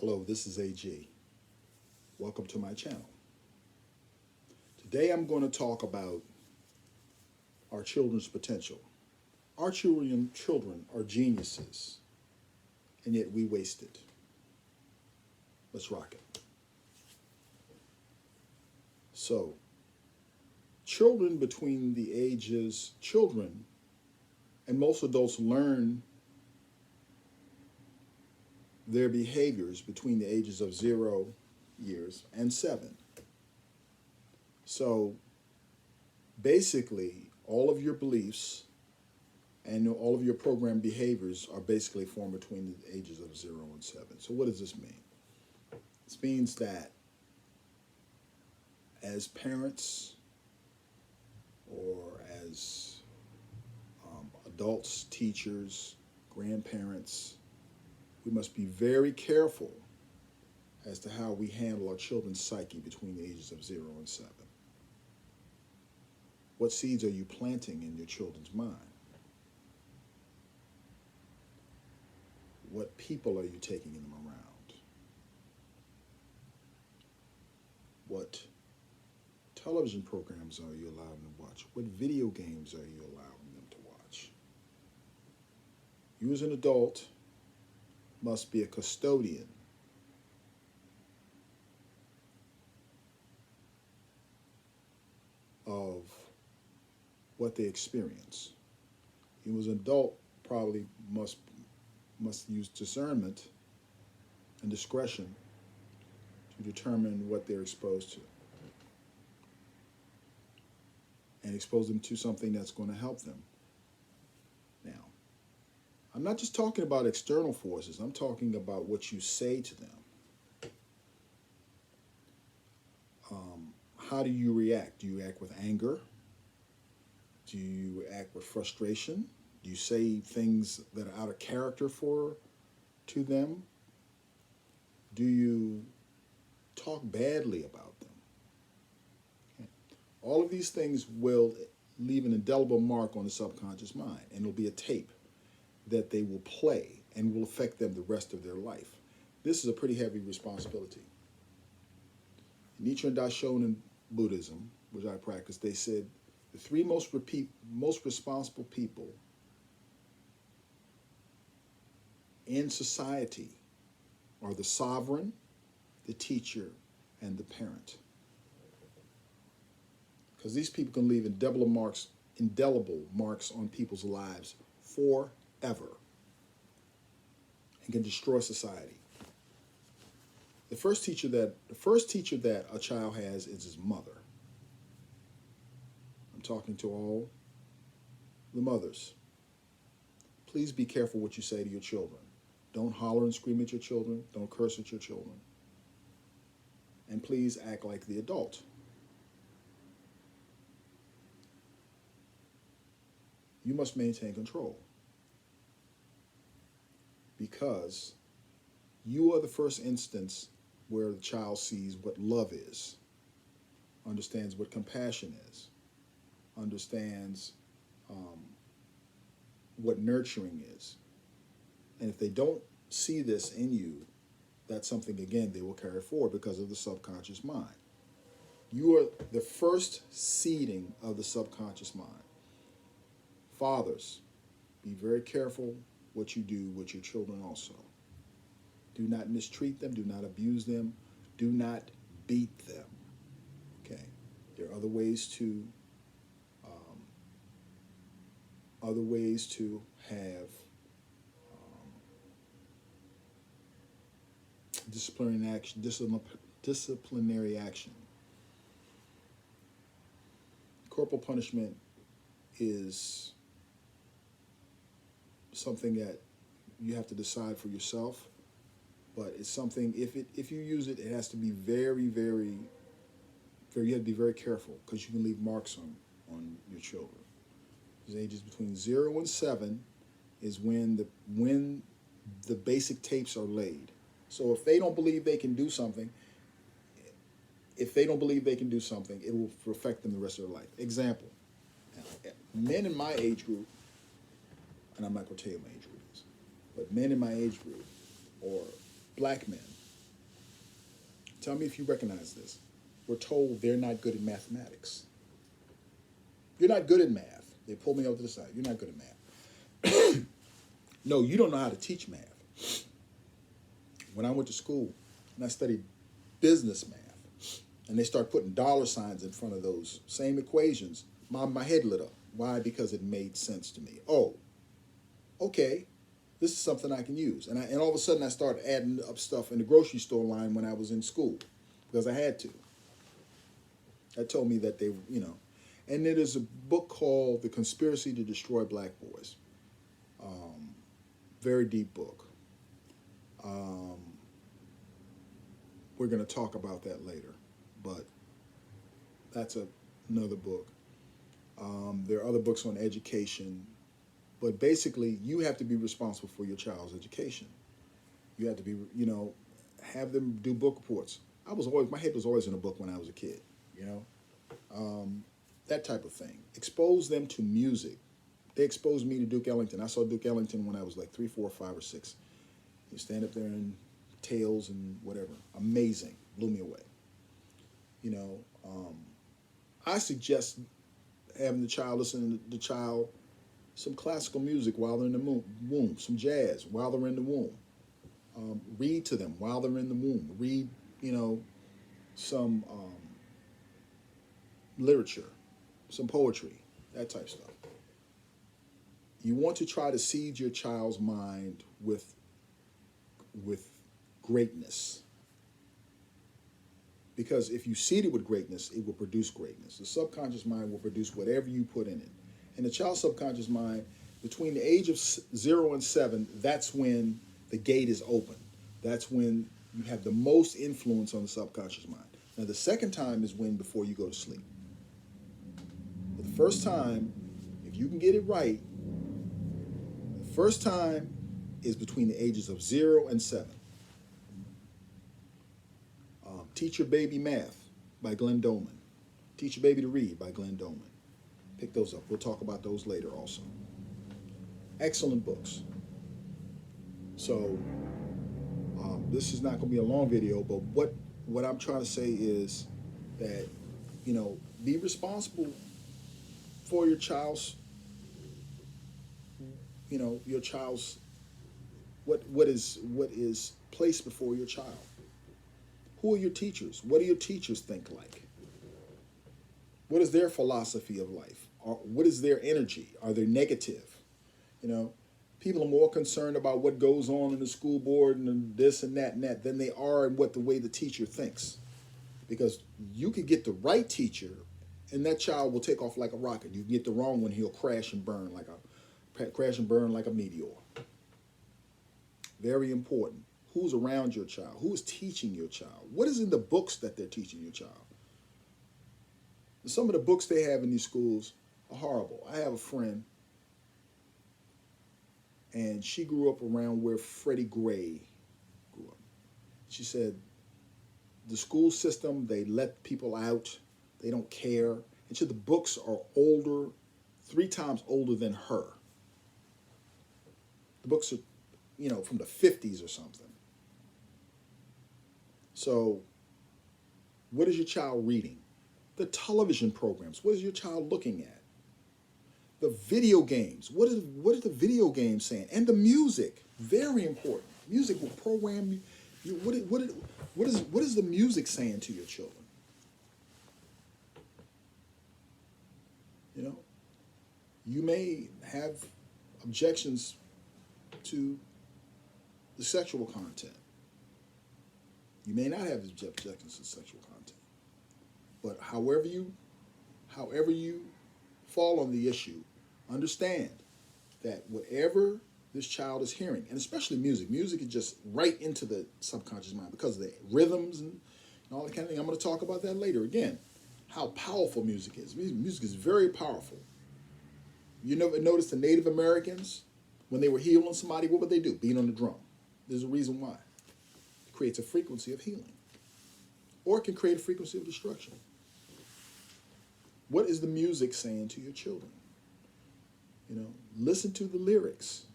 Hello, this is AG. Welcome to my channel. Today I'm going to talk about our children's potential. Our children are geniuses, and yet we waste it. Let's rock it. So, children and most adults learn their behaviors between the ages of 0 years and 7. So basically, all of your beliefs and all of your programmed behaviors are basically formed between the ages of 0 and 7. So what does this mean? This means that as parents or as adults, teachers, grandparents, we must be very careful as to how we handle our children's psyche between the ages of 0 and 7. What seeds are you planting in your children's mind? What people are you taking them around? What television programs are you allowing them to watch? What video games are you allowing them to watch? You as an adult must be a custodian of what they experience. You as an adult probably must use discernment and discretion to determine what they're exposed to and expose them to something that's going to help them. Now, I'm not just talking about external forces. I'm talking about what you say to them. How do you react? Do you act with anger? Do you act with frustration? Do you say things that are out of character to them? Do you talk badly about them? Okay. All of these things will leave an indelible mark on the subconscious mind, and it'll be a tape that they will play and will affect them the rest of their life. This is a pretty heavy responsibility. Nichiren Daishonin Buddhism, which I practice, they said the three most responsible people in society are the sovereign, the teacher, and the parent. Because these people can leave indelible marks on people's lives forever and can destroy society. The first teacher that a child has is his mother. I'm talking to all the mothers. Please be careful what you say to your children. Don't holler and scream at your children. Don't curse at your children. And please act like the adult. You must maintain control, because you are the first instance where the child sees what love is, understands what compassion is, understands what nurturing is. And if they don't see this in you, that's something, again, they will carry forward because of the subconscious mind. You are the first seeding of the subconscious mind. Fathers, be very careful what you do with your children also. Do not mistreat them. Do not abuse them. Do not beat them. Okay? There are other ways to have disciplinary action. Corporal punishment is something that you have to decide for yourself, but it's something, if you use it, it has to be very, very, very, you have to be very careful, because you can leave marks on your children. The ages between 0 and 7 is when the basic tapes are laid. So if they don't believe they can do something, it will affect them the rest of their life. Example, men in my age group, and I'm not going to tell you my age group is, but men in my age group, or black men, Tell me if you recognize this. We're told they're not good at mathematics. You're not good at math. They pull me over to the side. You're not good at math. No, you don't know how to teach math. When I went to school and I studied business math, and they start putting dollar signs in front of those same equations, my head lit up. Why? Because it made sense to me. Oh, okay, this is something I can use. And all of a sudden I started adding up stuff in the grocery store line when I was in school because I had to. That told me that they, you know. And there's a book called The Conspiracy to Destroy Black Boys. Very deep book. We're going to talk about that later, but that's another book. There are other books on education, but basically you have to be responsible for your child's education. You have to be, you know, have them do book reports. My head was always in a book when I was a kid, you know, that type of thing. Expose them to music. They exposed me to Duke Ellington. I saw Duke Ellington when I was like 3, 4, 5, or 6. You stand up there and Tales and whatever. Amazing. Blew me away. You know, I suggest having the child listen to the child some classical music while they're in the womb, some jazz while they're in the womb. Read to them while they're in the womb. Read, you know, some literature, some poetry, that type of stuff. You want to try to seed your child's mind with greatness. Because if you seed it with greatness, it will produce greatness. The subconscious mind will produce whatever you put in it. And the child's subconscious mind, between the age of 0 and 7, that's when the gate is open. That's when you have the most influence on the subconscious mind. Now, the second time is before you go to sleep. But the first time, if you can get it right, the first time is between the ages of 0 and 7. Teach Your Baby Math by Glenn Dolman. Teach Your Baby to Read by Glenn Dolman. Pick those up. We'll talk about those later also. Excellent books. So this is not going to be a long video, but what I'm trying to say is that, you know, be responsible for your child's, you know, your child's, what is placed before your child. Who are your teachers? What do your teachers think like? What is their philosophy of life? What is their energy? Are they negative? You know, people are more concerned about what goes on in the school board and this and that than they are in the way the teacher thinks. Because you could get the right teacher and that child will take off like a rocket. You get the wrong one, he'll crash and burn like a meteor. Very important. Who's around your child? Who is teaching your child? What is in the books that they're teaching your child? Some of the books they have in these schools are horrible. I have a friend, and she grew up around where Freddie Gray grew up. She said, the school system, they let people out. They don't care. And so the books are older, 3 times older than her. The books are, you know, from the 50s or something. So what is your child reading? The television programs, what is your child looking at? The video games, what is the video game saying? And the music, very important. Music will program you. What is the music saying to your children? You know, you may have objections to the sexual content. You may not have objections to sexual content. But however you fall on the issue, understand that whatever this child is hearing, and especially music is just right into the subconscious mind because of the rhythms and all that kind of thing. I'm going to talk about that later again, how powerful music is. Music is very powerful. You never notice the Native Americans, when they were healing somebody, what would they do? Beat on the drum. There's a reason why. It creates a frequency of healing. Or it can create a frequency of destruction. What is the music saying to your children? You know, listen to the lyrics.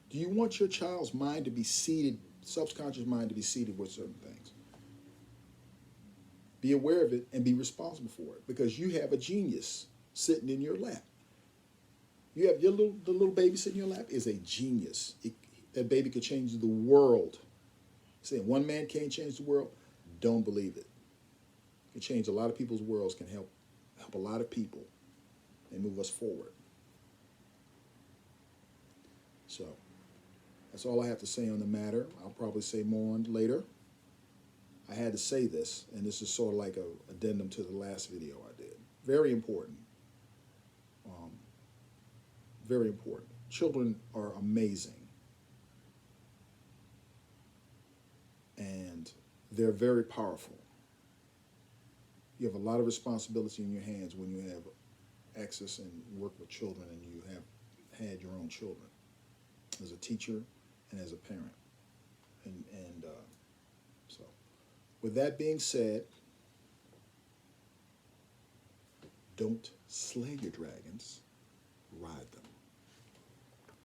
Do you want your child's mind to be seated, subconscious mind to be seated with certain things? Be aware of it and be responsible for it, because you have a genius sitting in your lap. You have the little baby sitting in your lap is a genius. That baby could change the world. Saying one man can't change the world, don't believe it. It can change a lot of people's worlds, can help a lot of people and move us forward. So that's all I have to say on the matter. I'll probably say more on later. I had to say this, and this is sort of like a addendum to the last video I did. Very important. Very important. Children are amazing. And they're very powerful. You have a lot of responsibility in your hands when you have access and work with children and you have had your own children, as a teacher and as a parent. And so, with that being said, don't slay your dragons, ride them.